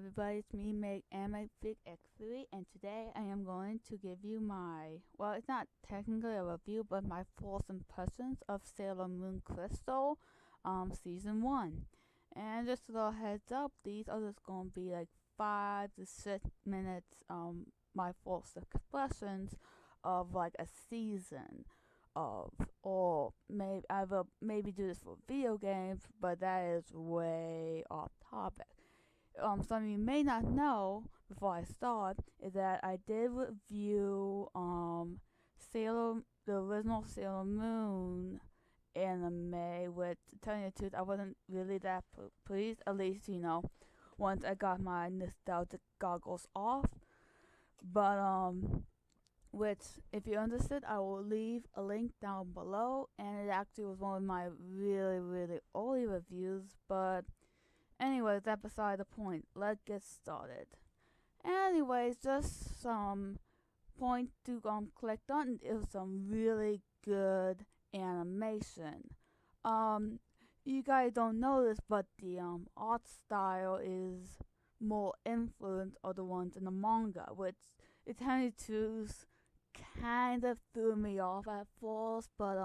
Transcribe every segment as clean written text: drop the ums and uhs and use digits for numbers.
everybody, it's me, Meg, and my Big X3, and today I am going to give you well, it's not technically a review, but my false impressions of Sailor Moon Crystal, Season 1. And just a little heads up, these are just going to be like 5 to 6 minutes, my false expressions of like a season of, or maybe I will maybe do this for video games, but that is way off topic. Some of you may not know before I start is that I did review the original Sailor Moon anime. Which, to tell you the truth, I wasn't really that pleased. At least once I got my nostalgic goggles off. But which, if you're interested, I will leave a link down below. And it actually was one of my really, really early reviews, but anyways, that's beside the point. Let's get started. Anyways, just some point to click on. It was some really good animation. You guys don't know this, but the art style is more influenced of the ones in the manga, which it tended to kind of threw me off at first, but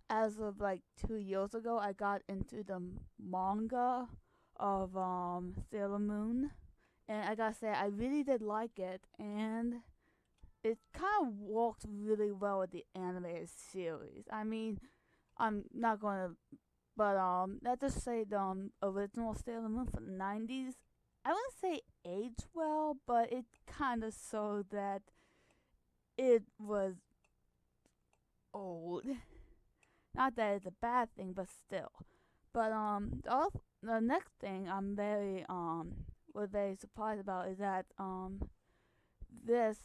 as of like 2 years ago, I got into the manga of Sailor Moon, and I gotta say I really did like it, and it kind of works really well with the animated series. I mean, I'm not gonna, but let's just say the original Sailor Moon from the '90s, I wouldn't say aged well, but it kind of showed that it was old. Not that it's a bad thing, but still. But the next thing I'm was very surprised about is that the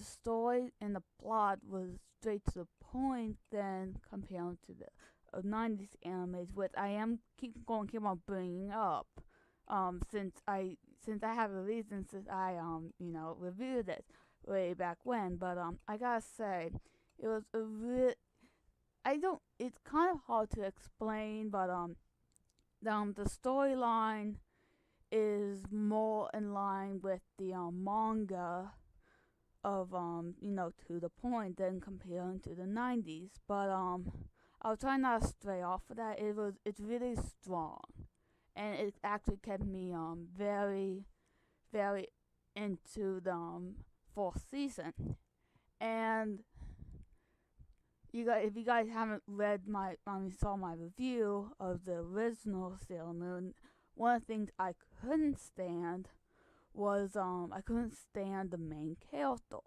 story and the plot was straight to the point than compared to the 90s animes, which I am keep on bringing up since I have a reason, since I reviewed it way back when. But I gotta say it was a real it's kind of hard to explain, but the storyline is more in line with the manga of to the point than comparing to the 90s. But I'll try not to stray off of that. It's really strong, and it actually kept me very, very into the fourth season. And if you guys haven't read saw my review of the original Sailor Moon, one of the things I couldn't stand was I couldn't stand the main character,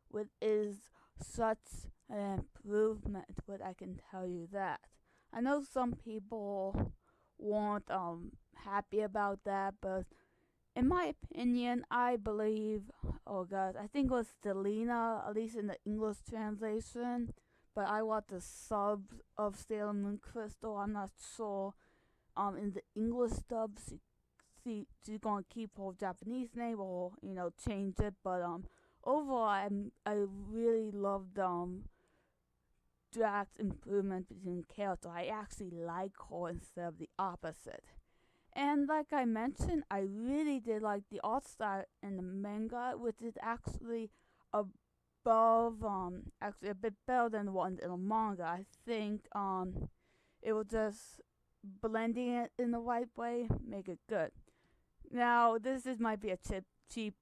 which is such an improvement. But I can tell you that I know some people weren't happy about that, but in my opinion, I believe, oh god, I think it was Selena, at least in the English translation. But I watched the subs of Sailor Moon Crystal. I'm not sure in the English dubs she's gonna keep her Japanese name or change it. But overall, I really loved Drax's improvement between character. I actually like her instead of the opposite. And like I mentioned, I really did like the art style in the manga, which is actually actually a bit better than the ones in the manga. I think it was just blending it in the right way, make it good. Now might be a cheap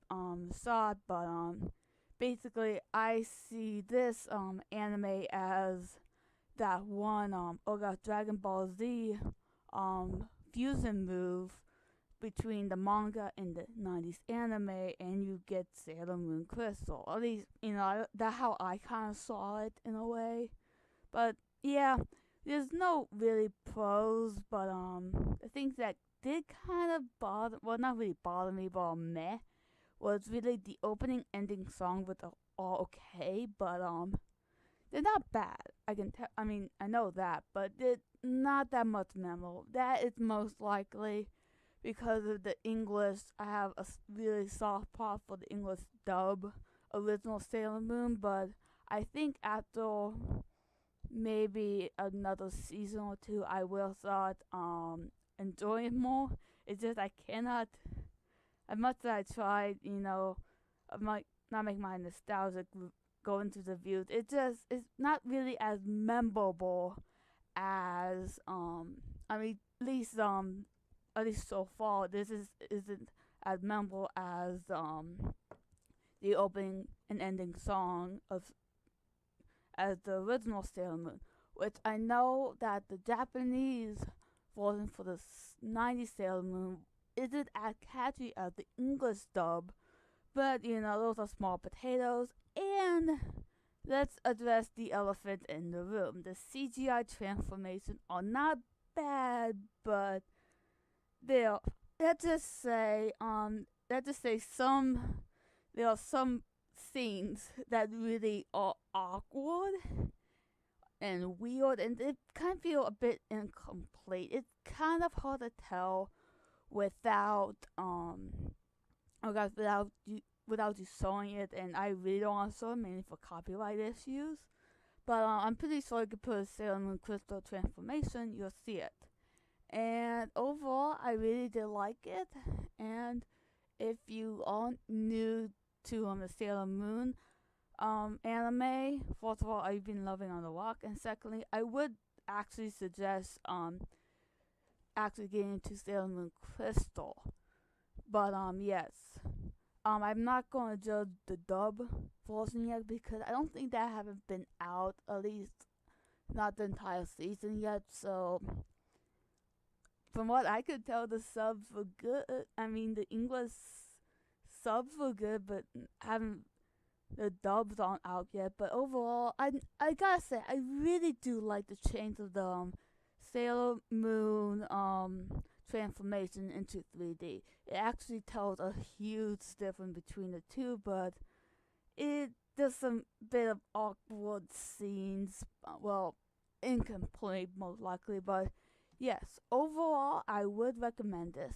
shot, but basically I see this anime as that one Dragon Ball Z fusion move between the manga and the 90s anime, and you get Sailor Moon Crystal. At least, that's how I kind of saw it in a way. But yeah, there's no really pros, but the things that did kind of not really bother me, but meh, was really the opening ending song, with all okay, but they're not bad. I know that, but they're not that much memorable. That is most likely because of the English. I have a really soft spot for the English dub original Sailor Moon, but I think after maybe another season or two, I will start enjoying it more. It's just I cannot as much as I tried, I might not make my nostalgic go into the views. It just it's not really as memorable as I mean at least so far this isn't as memorable as the opening and ending song of as the original Sailor Moon, which I know that the Japanese version for the 90s Sailor Moon isn't as catchy as the English dub, but those are small potatoes. And let's address the elephant in the room. The CGI transformations are not bad, but they're let's just say some there are some scenes that really are awkward and weird, and it kind of feel a bit incomplete. It's kind of hard to tell without without you showing it, and I really don't want to show it mainly for copyright issues. But I'm pretty sure you could put a Sailor Moon Crystal transformation, you'll see it. And overall, I really did like it. And if you aren't new to the Sailor Moon anime, first of all, I've been loving On the Rock, and secondly, I would actually suggest actually getting into Sailor Moon Crystal. But yes, I'm not gonna judge the dub version yet because I don't think that haven't been out, at least not the entire season yet. So from what I could tell, the subs were good. I mean, the English subs were good, but haven't the dubs aren't out yet. But overall, I gotta say, I really do like the change of the Sailor Moon transformation into 3D. It actually tells a huge difference between the two, but it does some bit of awkward scenes. Well, incomplete most likely, but yes, overall I would recommend this,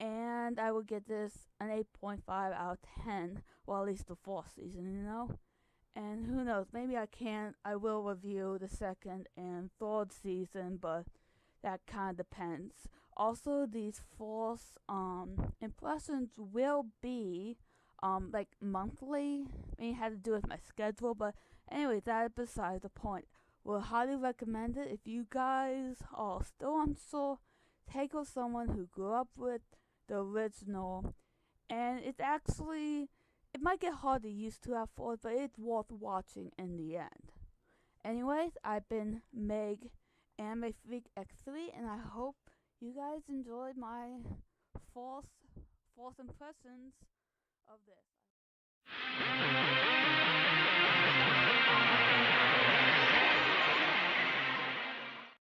and I would get this an 8.5 out of 10. Well, at least the fourth season. And who knows, maybe I will review the second and third season, but that kind of depends. Also, these false impressions will be like monthly. I mean, it had to do with my schedule, but anyway, that is beside the point. Will highly recommend it if you guys are still unsure. Take with someone who grew up with the original, and it might get hard to used to at first, but it's worth watching in the end. Anyways, I've been Meg, Anime Freak X3, and I hope you guys enjoyed my false impressions of this.